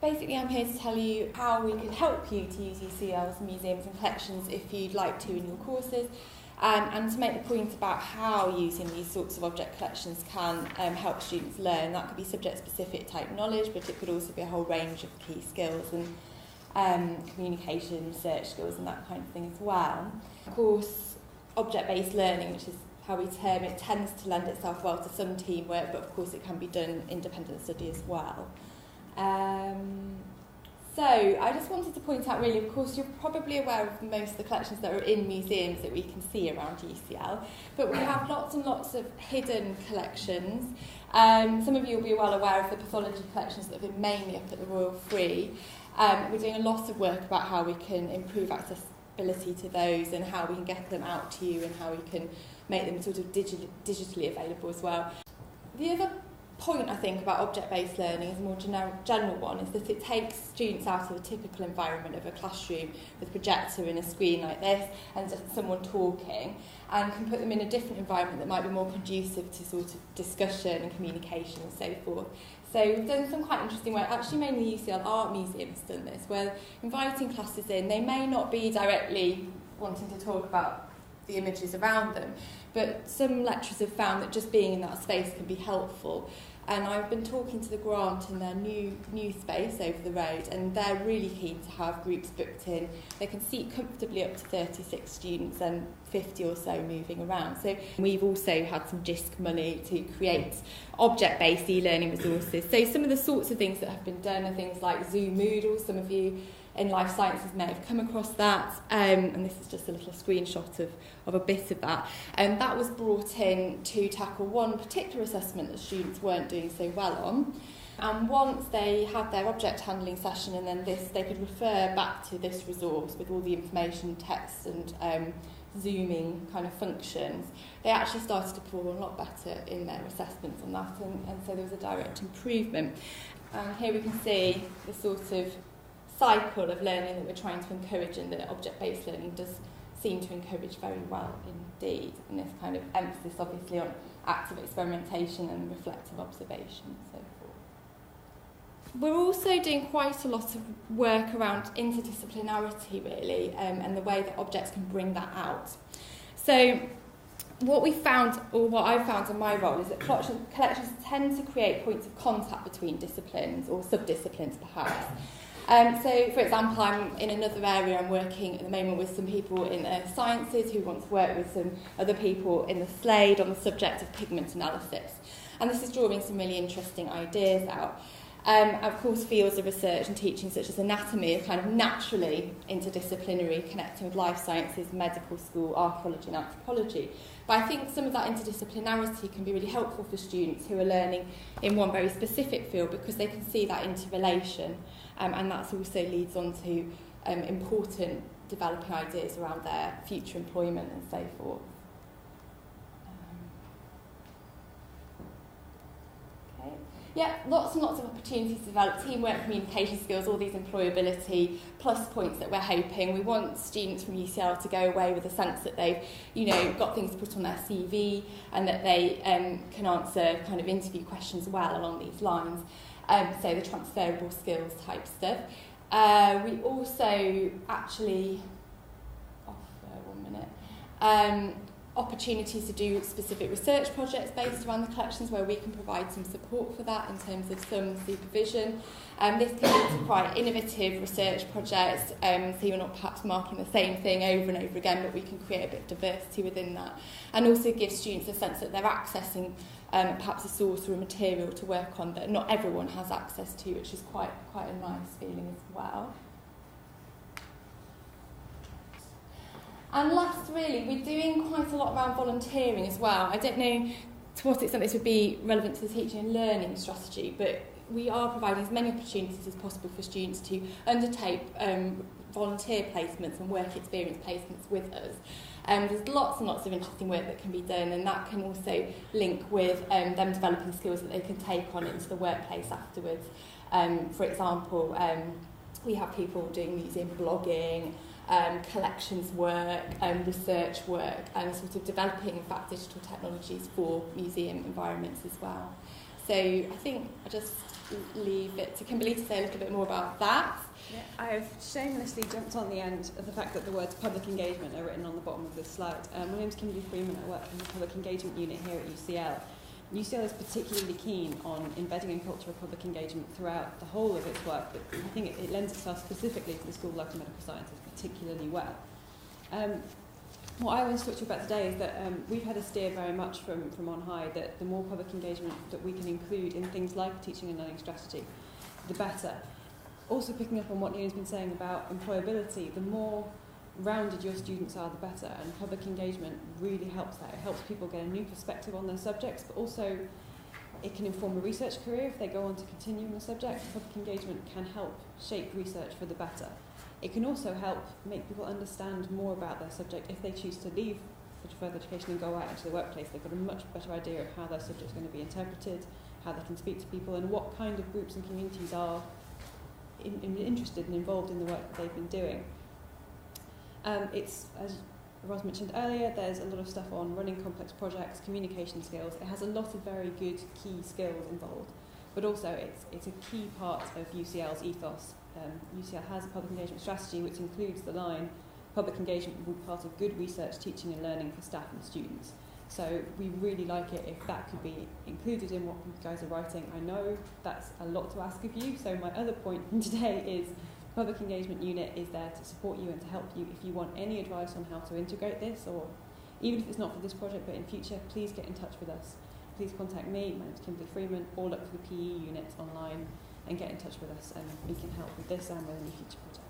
Basically, I'm here to tell you how we can help you to use UCL's museums and collections if you'd like to in your courses, and to make the point about how using these sorts of object collections can help students learn. That could be subject-specific type knowledge, but it could also be a whole range of key skills and communication, research skills and that kind of thing as well. Of course, object-based learning, which is how we term it, tends to lend itself well to some teamwork, but of course it can be done independent study as well. So I just wanted to point out really, of course, you're probably aware of most of the collections that are in museums that we can see around UCL, but we have lots and lots of hidden collections. Some of you will be well aware of the pathology collections that have been mainly up at the Royal Free. We're doing a lot of work about how we can improve accessibility to those and how we can get them out to you and how we can make them sort of digitally available as well. The other point I think about object-based learning is a more general one, is that it takes students out of the typical environment of a classroom with a projector and a screen like this and just someone talking, and can put them in a different environment that might be more conducive to sort of discussion and communication and so forth. So we've done some quite interesting work. Actually, mainly the UCL Art Museum has done this, where inviting classes in, they may not be directly wanting to talk about the images around them, but some lecturers have found that just being in that space can be helpful. And I've been talking to the Grant in their new space over the road, and they're really keen to have groups booked in. They can seat comfortably up to 36 students and 50 or so moving around. So we've also had some JISC money to create object-based e-learning resources. So some of the sorts of things that have been done are things like Zoom Moodle. Some of you in life sciences may have come across that, and this is just a little screenshot of a bit of that. And that was brought in to tackle one particular assessment that students weren't doing so well on. And once they had their object handling session and then they could refer back to this resource with all the information, text and zooming kind of functions, they actually started to perform a lot better in their assessments on that, and so there was a direct improvement. And here we can see the sort of cycle of learning that we're trying to encourage, and that object-based learning does seem to encourage very well indeed, and this kind of emphasis obviously on active experimentation and reflective observation and so forth. We're also doing quite a lot of work around interdisciplinarity really, and the way that objects can bring that out. So what we found, or what I've found in my role, is that collections tend to create points of contact between disciplines or sub-disciplines perhaps. So, for example, I'm in another area. I'm working at the moment with some people in sciences who want to work with some other people in the Slade on the subject of pigment analysis. And this is drawing some really interesting ideas out. Of course, fields of research and teaching such as anatomy are kind of naturally interdisciplinary, connecting with life sciences, medical school, archaeology and anthropology. But I think some of that interdisciplinarity can be really helpful for students who are learning in one very specific field, because they can see that interrelation, and that also leads on to important developing ideas around their future employment and so forth. Yeah, lots and lots of opportunities to develop teamwork, communication skills, all these employability plus points that we're hoping. We want students from UCL to go away with a sense that they've, got things to put on their CV, and that they can answer kind of interview questions well along these lines. So the transferable skills type stuff. We also actually offer opportunities to do specific research projects based around the collections, where we can provide some support for that in terms of some supervision. This can lead to quite innovative research projects, so you're not perhaps marking the same thing over and over again, but we can create a bit of diversity within that, and also give students a sense that they're accessing perhaps a source or a material to work on that not everyone has access to, which is quite a nice feeling as well. And last, really, we're doing quite a lot around volunteering as well. I don't know to what extent this would be relevant to the teaching and learning strategy, but we are providing as many opportunities as possible for students to undertake volunteer placements and work experience placements with us. There's lots and lots of interesting work that can be done, and that can also link with them developing skills that they can take on into the workplace afterwards. For example, we have people doing museum blogging, collections work, research work, and sort of developing, in fact, digital technologies for museum environments as well. So I think I'll just leave it to Kimberly to say a little bit more about that. Yeah, I have shamelessly jumped on the end of the fact that the words public engagement are written on the bottom of this slide. My name's Kimberly Freeman. I work in the public engagement unit here at UCL. UCL is particularly keen on embedding a culture of public engagement throughout the whole of its work, but I think it lends itself specifically to the School of Life and Medical Sciences particularly well. What I want to talk to you about today is that we've had a steer very much from on high that the more public engagement that we can include in things like teaching and learning strategy, the better. Also picking up on what Leona's been saying about employability, the more rounded your students are, the better, and public engagement really helps that. It helps people get a new perspective on their subjects, but also it can inform a research career if they go on to continue in the subject. Public engagement can help shape research for the better. It can also help make people understand more about their subject. If they choose to leave further education and go out into the workplace, they've got a much better idea of how their subject is going to be interpreted, how they can speak to people, and what kind of groups and communities are interested and involved in the work that they've been doing. It's, as Roz mentioned earlier, there's a lot of stuff on running complex projects, communication skills. It has a lot of very good key skills involved, but also it's a key part of UCL's ethos. UCL has a public engagement strategy which includes the line, public engagement will be part of good research, teaching and learning for staff and students. So we really like it if that could be included in what you guys are writing. I know that's a lot to ask of you, so my other point from today is the Public Engagement Unit is there to support you and to help you. If you want any advice on how to integrate this, or even if it's not for this project but in future, please get in touch with us. Please contact me, my name's Kimberly Freeman, or look for the PE unit online and get in touch with us, and we can help with this and with any future projects.